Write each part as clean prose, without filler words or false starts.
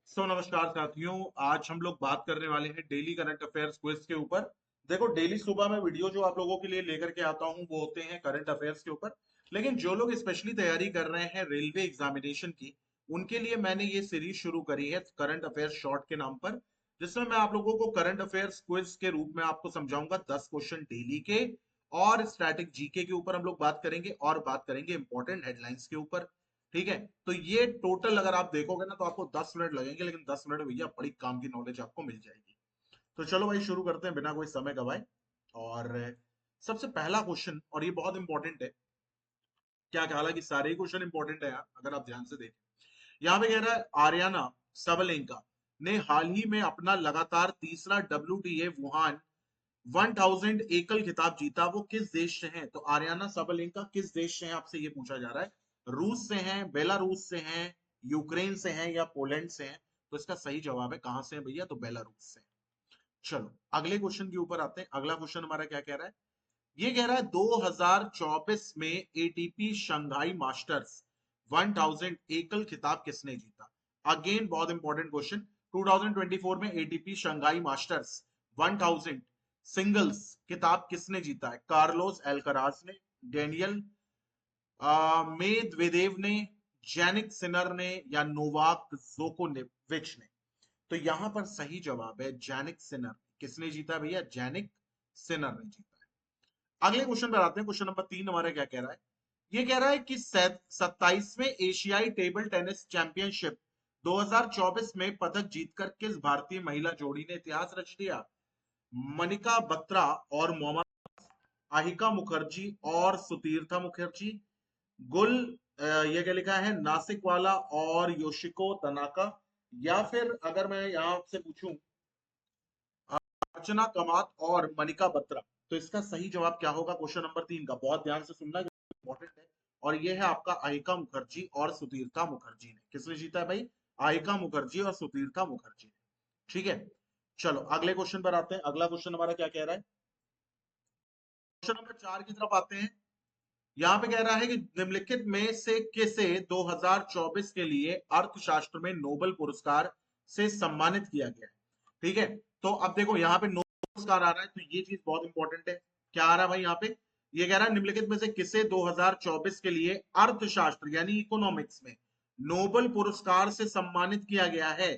नमस्कार साथियों। आज हम लोग बात करने वाले हैं डेली करंट अफेयर्स क्विज के ऊपर। देखो, डेली सुबह में वीडियो जो आप लोगों के लिए लेकर के आता हूं वो होते हैं करंट अफेयर्स के ऊपर। लेकिन जो लोग स्पेशली तैयारी कर रहे हैं रेलवे एग्जामिनेशन की, उनके लिए मैंने ये सीरीज शुरू करी है करंट अफेयर्स शॉर्ट के नाम पर, जिसमें मैं आप लोगों को करंट अफेयर्स क्विज के रूप में आपको समझाऊंगा 10 क्वेश्चन डेली के। और स्टैटिक जीके के ऊपर हम लोग बात करेंगे और बात करेंगे इंपॉर्टेंट हेडलाइंस के ऊपर। ठीक है। तो ये टोटल अगर आप देखोगे ना तो आपको 10 मिनट लगेंगे, लेकिन 10 मिनट में भैया बड़ी काम की नॉलेज आपको मिल जाएगी। तो चलो भाई शुरू करते हैं बिना कोई समय गवाए। और सबसे पहला क्वेश्चन, और ये बहुत इंपॉर्टेंट है। क्या क्या, हालांकि सारे ही क्वेश्चन इंपॉर्टेंट है यार, अगर आप ध्यान से देखें। यहाँ पे कह रहा है आर्याना सबलेंका ने हाल ही में अपना लगातार तीसरा WTA वुहान 1000 एकल खिताब जीता। वो किस देश से हैं? तो आर्याना सबलेंका किस देश से हैं, आपसे ये पूछा जा रहा है। रूस से हैं, बेलारूस से हैं, यूक्रेन से हैं या पोलैंड से हैं? तो इसका सही जवाब है कहां से है भैया, तो बेलारूस से। चलो अगले क्वेश्चन के ऊपर आते हैं। अगला क्वेश्चन हमारा क्या कह रहा है? ये कह रहा है 2024 में एटीपी शंघाई मास्टर्स 1000 एकल खिताब किसने जीता? अगेन बहुत इंपॉर्टेंट क्वेश्चन। 2024 में एटीपी शंघाई मास्टर्स 1000 सिंगल्स खिताब किसने जीता है? कार्लोस एल्कराज ने, डेनियल मेदवेदेव ने, जैनिक सिनर ने या नोवाक जोकोविच ने? तो यहां पर सही जवाब है जैनिक सिनर। किसने जीता भैया? जैनिक सिनर ने जीता। अगले क्वेश्चन पर आते हैं। क्वेश्चन नंबर 3 हमारा क्या कह रहा है? ये कह रहा है कि 27वें एशियाई टेबल टेनिस चैंपियनशिप 2024 में पदक जीतकर किस भारतीय महिला जोड़ी ने इतिहास रच दिया? मनिका बत्रा और मोहम्मद, आहिका मुखर्जी और सुतीर्था मुखर्जी, गुल ये क्या लिखा है, नासिक वाला और योशिको तनाका, या फिर अगर मैं यहां से पूछूं अर्चना कमात और मनिका बत्रा? तो इसका सही जवाब क्या होगा क्वेश्चन नंबर 3 का? बहुत ध्यान से सुनना, इंपॉर्टेंट है। और ये है आपका आहिका मुखर्जी और सुतीर्था मुखर्जी ने। किसने जीता है भाई? आहिका मुखर्जी और सुतीर्था मुखर्जी ने। ठीक है। चलो अगले क्वेश्चन पर आते हैं। अगला क्वेश्चन हमारा क्या कह रहा है? क्वेश्चन नंबर 4 की तरफ आते हैं। यहाँ पे कह रहा है कि निम्नलिखित में से किसे 2024 के लिए अर्थशास्त्र में नोबेल पुरस्कार से सम्मानित किया गया है? ठीक है। तो अब देखो यहाँ पे नोबेल पुरस्कार आ रहा है, तो ये चीज बहुत इंपॉर्टेंट है। क्या आ रहा है भाई यहाँ पे? ये कह रहा है निम्नलिखित में से किसे 2024 के लिए अर्थशास्त्र यानी इकोनॉमिक्स में नोबेल पुरस्कार से सम्मानित किया गया है?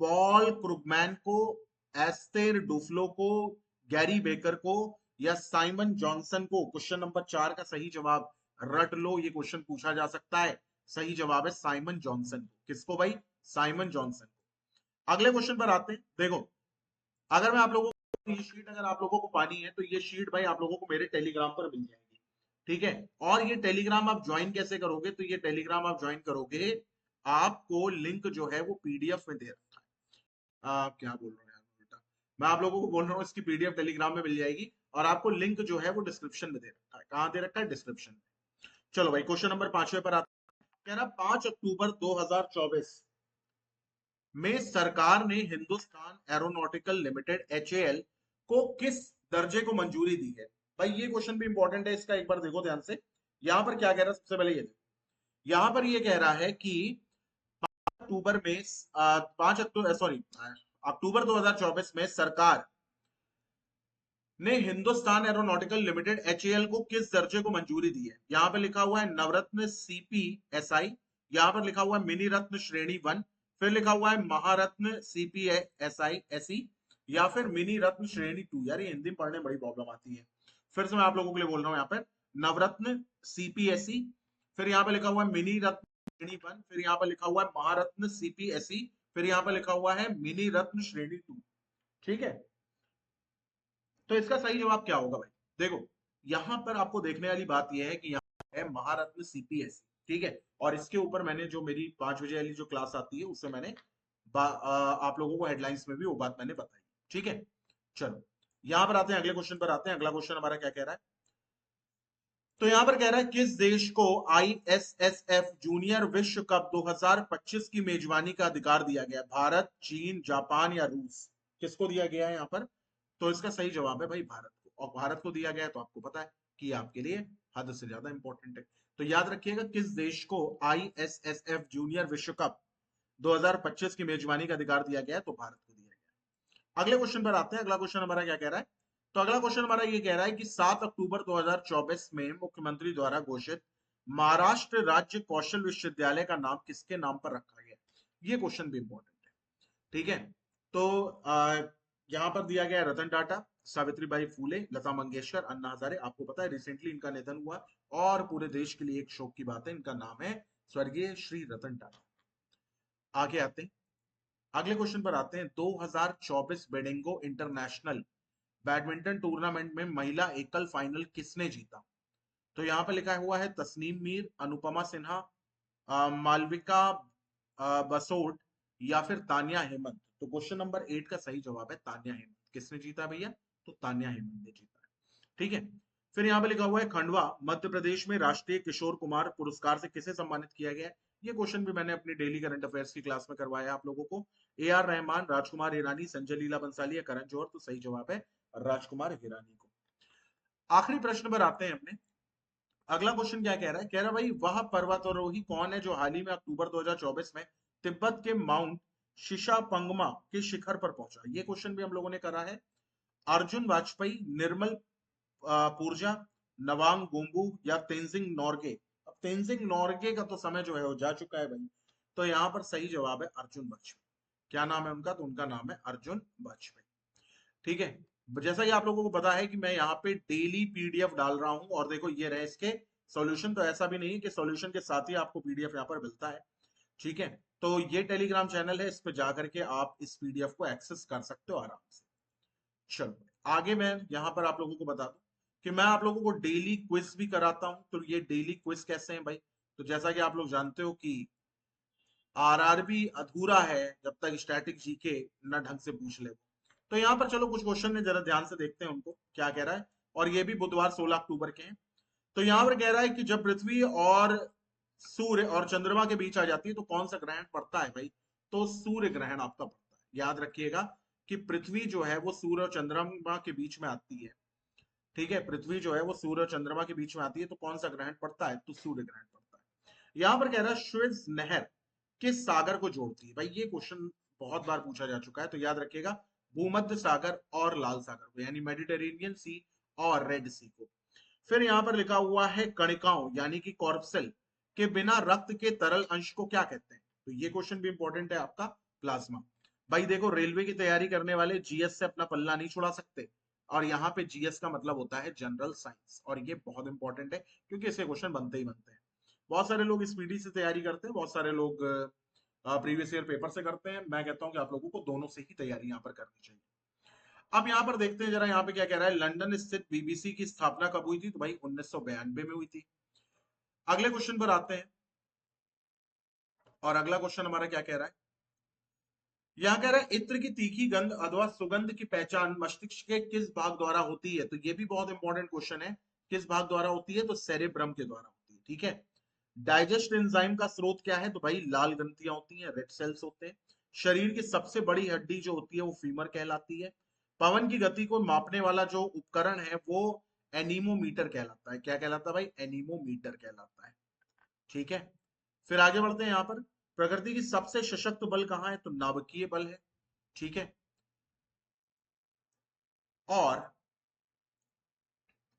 पॉल क्रुगमैन को, एस्तेर डुफ्लो को, गैरी बेकर को या साइमन जॉनसन को? क्वेश्चन नंबर 4 का सही जवाब रट लो, ये क्वेश्चन पूछा जा सकता है। सही जवाब है साइमन जॉनसन को। किसको भाई? साइमन जॉनसन को। अगले क्वेश्चन पर आते हैं। देखो, अगर मैं आप लोगों को ये शीट अगर आप लोगों को पानी है तो ये शीट भाई आप लोगों को मेरे टेलीग्राम पर मिल जाएगी। ठीक है। और ये टेलीग्राम आप ज्वाइन कैसे करोगे? तो ये टेलीग्राम आप ज्वाइन करोगे, आपको लिंक जो है वो पीडीएफ में दे रखा है। क्या बोल रहा हूँ यार बेटा, मैं आप लोगों को बोल रहा हूँ इसकी पीडीएफ टेलीग्राम में मिल जाएगी। और आपको लिंक जो है वो डिस्क्रिप्शन में दे रखा है। कहाँ दे रखा है? डिस्क्रिप्शन में। चलो भाई क्वेश्चन नंबर 5वें पर आते हैं। क्या ना 5 अक्टूबर 2024 में सरकार ने हिंदुस्तान एरोनॉटिकल लिमिटेड HAL को किस दर्जे को मंजूरी दी है? भाई ये क्वेश्चन भी इंपॉर्टेंट है, इसका एक बार देखो ध्यान से। यहां पर क्या कह रहा है? सबसे पहले ये देखो, यहां पर ये कह रहा है कि अक्टूबर में 5 अक्टूबर सॉरी अक्टूबर 2024 में सरकार ने हिंदुस्तान एरोनॉटिकल लिमिटेड HAL को किस दर्जे को मंजूरी दी है? यहां पर लिखा हुआ है नवरत्न CPSI, यहां पर लिखा हुआ है मिनी रत्न श्रेणी 1, फिर लिखा हुआ है महारत्न CPSI SE, या फिर मिनी रत्न श्रेणी 2। यार ये हिंदी में पढ़ने में बड़ी प्रॉब्लम आती है। फिर से मैं आप लोगों के लिए बोल रहा हूं, यहाँ पर नवरत्न CPSE, फिर यहाँ पे लिखा हुआ है मिनी रत्न श्रेणी 1, फिर यहाँ पर लिखा हुआ है महारत्न CPSE, फिर यहाँ पर लिखा हुआ है मिनी रत्न श्रेणी 2। ठीक है। तो इसका सही जवाब क्या होगा भाई? देखो, यहां पर आपको देखने वाली बात यह है कि यहाँ है महारत्न CPSC। ठीक है। और इसके ऊपर मैंने जो मेरी 5 बजे वाली जो क्लास आती है उससे मैंने आप लोगों को हेडलाइंस में भी वो बात मैंने बताई। ठीक है। चलो यहां पर आते हैं, अगले क्वेश्चन पर आते हैं। अगला क्वेश्चन हमारा क्या कह रहा है? तो यहां पर कह रहा है किस देश को ISSF जूनियर विश्व कप 2025 की मेजबानी का अधिकार दिया गया? भारत, चीन, जापान या रूस? किसको दिया गया है यहाँ पर? तो इसका सही जवाब है भाई भारत को। और भारत को दिया गया है तो आपको पता है कि ये आपके लिए हद से ज्यादा इंपॉर्टेंट है। तो याद रखिएगा किस देश को ISSF जूनियर विश्व कप 2025 की मेजबानी का अधिकार दिया गया है, तो भारत को दिया गया। अगले क्वेश्चन पर आते हैं। अगला क्वेश्चन हमारा क्या कह रहा है? तो अगला क्वेश्चन हमारा ये कह रहा है कि 7 अक्टूबर 2024 में मुख्यमंत्री द्वारा घोषित महाराष्ट्र राज्य कौशल विश्वविद्यालय का नाम किसके नाम पर रखा गया? ये क्वेश्चन भी इंपॉर्टेंट है। ठीक है, तो यहाँ पर दिया गया रतन टाटा, सावित्रीबाई फूले, लता मंगेशकर, अन्ना हजारे। आपको पता है रिसेंटली इनका निधन हुआ और पूरे देश के लिए एक शोक की बात है। इनका नाम है स्वर्गीय श्री रतन टाटा। आगे आते हैं, अगले क्वेश्चन पर आते हैं। 2024 बेडिंगो इंटरनेशनल बैडमिंटन टूर्नामेंट में महिला एकल फाइनल किसने जीता? तो यहाँ पर लिखा हुआ है तस्नीम मीर, अनुपमा सिन्हा, मालविका बसोड या फिर तानिया हेमंत। तो क्वेश्चन नंबर 8 का सही जवाब है तानिया हेमंत। किसने जीता भैया? तो तानिया हेमंत ने जीता है। ठीक है, फिर यहाँ पे लिखा हुआ है खंडवा मध्य प्रदेश में राष्ट्रीय किशोर कुमार पुरस्कार से किसे सम्मानित किया गया है? ये क्वेश्चन भी मैंने अपनी डेली करंट अफेयर्स की क्लास में करवाया है आप लोगों को। ए आर रहमान, राजकुमार हिरानी, संजय लीला बंसाली या करण जौहर? तो सही जवाब है राजकुमार हिरानी को। आखिरी प्रश्न पर आते हैं अपने। अगला क्वेश्चन क्या कह रहा है? कह रहा है भाई वह पर्वतारोही कौन है जो हाल ही में अक्टूबर 2024 में तिब्बत के माउंट शिशापंगमा के शिखर पर पहुंचा? ये क्वेश्चन भी हम लोगों ने करा है। अर्जुन वाजपेयी, निर्मल पूर्जा, नवांग गोम्बू या तेंजिंग नोर्गे? अब तेंजिंग नोर्गे का तो समय जो है वो जा चुका है भाई, तो यहाँ पर सही जवाब है अर्जुन वाजपेयी। क्या नाम है उनका? तो उनका नाम है अर्जुन वाजपेयी। ठीक है, जैसा कि आप लोगों को पता है कि मैं यहाँ पे डेली पीडीएफ डाल रहा हूं, और देखो ये रहे इसके सॉल्यूशन। तो ऐसा भी नहीं है कि सॉल्यूशन के साथ ही आपको पीडीएफ यहाँ पर मिलता है। ठीक है, तो ये टेलीग्राम चैनल है, इस पे जाकर के आप इस पीडीएफ को एक्सेस कर सकते हो आराम से। चलो आगे मैं यहाँ पर आप लोगों को बता दूं कि मैं आप लोगों को डेली क्विज भी कराता हूं। तो ये डेली क्विज कैसे हैं भाई? तो जैसा कि आप लोग जानते हो कि आरआरबी अधूरा है जब तक स्टैटिक जीके न ढंग से पूछ ले। तो यहाँ पर चलो कुछ क्वेश्चन है, जरा ध्यान से देखते हैं उनको क्या कह रहा है। और ये भी बुधवार 16 अक्टूबर के हैं। तो यहाँ पर कह रहा है कि जब पृथ्वी और सूर्य और चंद्रमा के बीच आ जाती है तो कौन सा ग्रहण पड़ता है भाई? तो सूर्य ग्रहण आपका पड़ता है। याद रखिएगा कि पृथ्वी जो है वो सूर्य और चंद्रमा के बीच में आती है। ठीक है, पृथ्वी जो है वो सूर्य और चंद्रमा के बीच में आती है, तो कौन सा ग्रहण पड़ता है? तो सूर्य ग्रहण पड़ता है। यहाँ पर कह रहा है सुएज नहर किस सागर को जोड़ती है? भाई ये क्वेश्चन बहुत बार पूछा जा चुका है, तो याद रखिएगा भूमध्य सागर और लाल सागर को, यानी मेडिटेरेनियन सी और रेड सी को। फिर यहाँ पर लिखा हुआ है कणिकाओं यानी कि कॉर्पसेल के बिना रक्त के तरल अंश को क्या कहते हैं? तो ये क्वेश्चन भी इंपॉर्टेंट है आपका, प्लाज्मा। भाई देखो रेलवे की तैयारी करने वाले जीएस से अपना पल्ला नहीं छुड़ा सकते, और यहाँ पे जीएस का मतलब होता है जनरल साइंस, और ये बहुत इंपॉर्टेंट है क्योंकि इसके क्वेश्चन बनते ही बनते हैं। बहुत सारे लोग स्पीडी से तैयारी करते हैं, बहुत सारे लोग प्रीवियस ईयर पेपर से करते हैं। मैं कहता हूं कि आप लोगों को दोनों से ही तैयारी यहाँ पर करनी चाहिए। अब यहाँ पर देखते हैं जरा, यहाँ पे क्या कह रहा है। लंदन स्थित बीबीसी की स्थापना कब हुई थी? तो भाई 1992 में हुई थी। अगले क्वेश्चन पर आते हैं, और अगला क्वेश्चन हमारा क्या कह रहा है? यहाँ कह रहा है इत्र की तीखी गंध अथवा सुगंध की पहचान मस्तिष्क के किस भाग द्वारा होती है? तो ये भी बहुत इंपॉर्टेंट क्वेश्चन है। किस भाग द्वारा होती है? तो सेरेब्रम के द्वारा होती है। ठीक है, डाइजेस्ट एंजाइम का स्रोत क्या है? तो भाई लाल ग्रंथियां होती हैं, रेड सेल्स होते हैं। शरीर की सबसे बड़ी हड्डी जो होती है वो फीमर कहलाती है। पवन की गति को मापने वाला जो उपकरण है वो एनीमोमीटर कहलाता है। क्या कहलाता है भाई? एनीमोमीटर कहलाता है। ठीक है, फिर आगे बढ़ते हैं। यहाँ पर प्रकृति की सबसे सशक्त बल कहाँ है? तो नाभिकीय बल है। ठीक है, और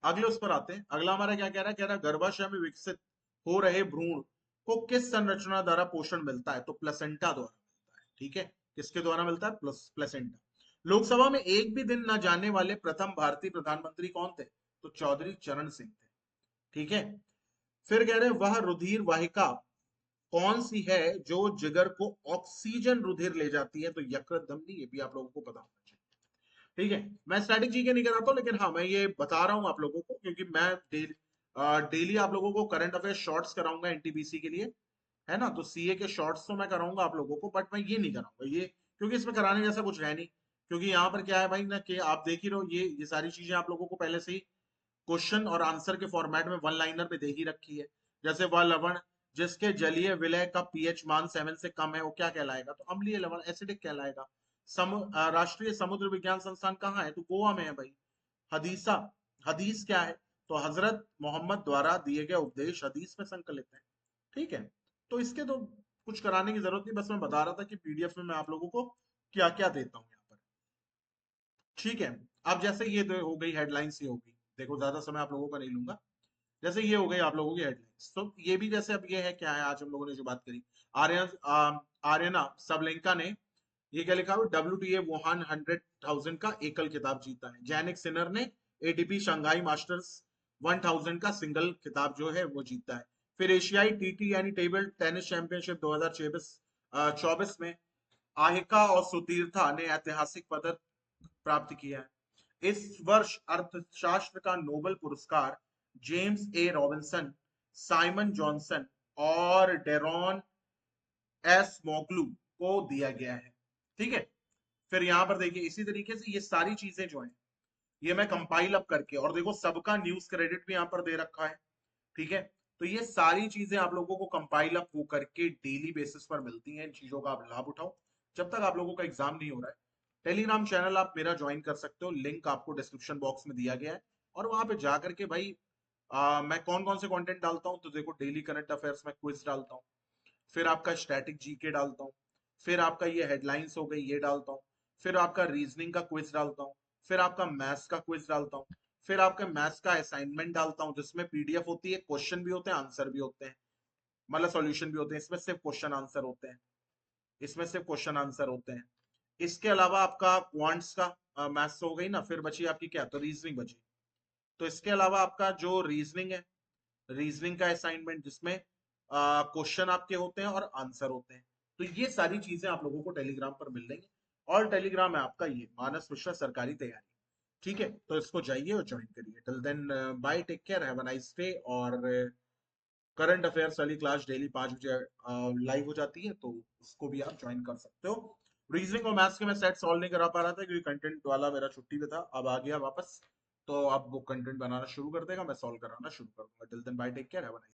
अगले उस पर आते हैं। अगला हमारा क्या कह रहा है? कह रहा है गर्भाशय में विकसित हो रहे भ्रूण को किस संरचना द्वारा पोषण मिलता है? तो प्लेसेंटा द्वारा मिलता है। ठीक है, किसके द्वारा मिलता है? प्लेसेंटा। लोकसभा में एक भी दिन न जाने वाले प्रथम भारतीय प्रधानमंत्री कौन थे? तो चौधरी चरण सिंह थे। ठीक है, फिर कह रहे हैं वह रुधिर वाहिका कौन सी है जो जिगर को ऑक्सीजन रुधिर ले जाती है? तो यकृत धमनी। ये भी आप लोगों को पता होना चाहिए। ठीक है, मैं स्टैटिक जीके नहीं कराता हूं, लेकिन हाँ मैं ये बता रहा हूं आप लोगों को क्योंकि मैं डेली आप लोगों को करंट अफेयर शॉर्ट्स कराऊंगा एनटीपीसी के लिए, है ना। तो सीए के शॉर्ट्स तो मैं कराऊंगा आप लोगों को, बट मैं ये नहीं कराऊंगा ये, क्योंकि इसमें कराने जैसा कुछ है नहीं। क्योंकि यहाँ पर क्या है भाई ना कि आप देख ही रहो, ये सारी चीजें आप लोगों को पहले से ही क्वेश्चन और आंसर के फॉर्मेट में वन लाइनर में दे ही रखी है। जैसे वह लवण जिसके जलीय विलय का पीएच मान 7 से कम है वो क्या कहलाएगा? तो अम्लीय लवण, एसिडिक कहलाएगा। राष्ट्रीय समुद्र विज्ञान संस्थान कहाँ है? तो गोवा में है भाई। हदीसा, हदीस क्या है? तो हजरत मोहम्मद द्वारा दिए गए उपदेश हदीस में संकलित है। ठीक है, तो इसके तो कुछ कराने की जरूरत नहीं, बस मैं बता रहा था कि पीडीएफ में मैं आप लोगों को क्या क्या देता हूँ यहाँ पर। ठीक है। अब जैसे ये तो हो गई हेडलाइंस, ये होगी, देखो ज्यादा समय आप लोगों का नहीं लूंगा। जैसे ये हो गई आप लोगों की हेडलाइंस, तो ये भी जैसे अब ये है क्या है, आज हम लोगों ने जो बात करी, आर्यना सबलेंका ने ये क्या लिखा हुआ, WTA वुहान 100,000 का एकल खिताब जीता है। जैनिक सिनर ने ATP शंघाई मास्टर्स 1000 का सिंगल खिताब जो है वो जीता है। फिर एशियाई TT यानी टेबल टेनिस चैंपियनशिप 2024 में आहिका और सुतीर्था ने ऐतिहासिक पदक प्राप्त किया है। इस वर्ष अर्थशास्त्र का नोबेल पुरस्कार जेम्स ए रॉबिन्सन, साइमन जॉनसन और डेरॉन एस मोगलू को दिया गया है। ठीक है। फिर यहाँ पर देखिए इसी तरीके से ये सारी चीजें जो हैं ये मैं कंपाइल अप करके, और देखो सबका न्यूज क्रेडिट भी यहाँ पर दे रखा है। ठीक है। तो ये सारी चीजें आप लोगों को कंपाइल अप हो करके डेली बेसिस पर मिलती हैं, इन चीजों का आप लाभ उठाओ। जब तक आप लोगों का एग्जाम नहीं हो रहा है, टेलीग्राम चैनल आप मेरा ज्वाइन कर सकते हो, लिंक आपको डिस्क्रिप्शन बॉक्स में दिया गया है। और वहां पे जा करके भाई मैं कौन कौन से कंटेंट डालता हूँ, तो देखो डेली करंट अफेयर्स में क्विज डालता हूँ, फिर आपका स्टैटिक जीके डालता हूँ, फिर आपका ये हेडलाइंस हो गई ये डालता हूँ, फिर आपका रीजनिंग का क्विज डालता हूँ, फिर आपका मैथ्स का क्विज डालता हूँ, फिर आपका मैथ्स का असाइनमेंट डालता हूँ जिसमें पीडीएफ होती है, क्वेश्चन भी होते हैं आंसर भी होते हैं, मतलब सॉल्यूशन भी होते हैं, इसमें सिर्फ क्वेश्चन आंसर होते हैं, इसमें सिर्फ क्वेश्चन आंसर होते हैं। इसके अलावा आपका क्वांट्स का मैथ्स हो गई ना, फिर बची आपकी क्या, तो रीजनिंग बची। तो इसके अलावा आपका जो रीजनिंग है, रीजनिंग का असाइनमेंट जिसमें क्वेश्चन आपके होते हैं और आंसर होते हैं। तो ये सारी चीजें आप लोगों को टेलीग्राम पर मिल जाएंगी। और टेलीग्राम है आपका ये मानस मिश्रा सरकारी तैयारी। ठीक है, तो इसको जाइए और ज्वाइन करिए। Till then bye, take care, have a nice day. और करंट अफेयर्स वाली क्लास डेली 5 बजे लाइव हो जाती है, तो उसको भी आप ज्वाइन कर सकते हो। रीजनिंग और मैथ्स के मैं सेट सॉल्व नहीं करा पा रहा था क्योंकि कंटेंट वाला मेरा छुट्टी पे था, अब आ गया वापस। तो अब वो कंटेंट बनाना शुरू कर देगा, मैं सॉल्व कराना शुरू कर दूंगा। Till then bye, take care, have a nice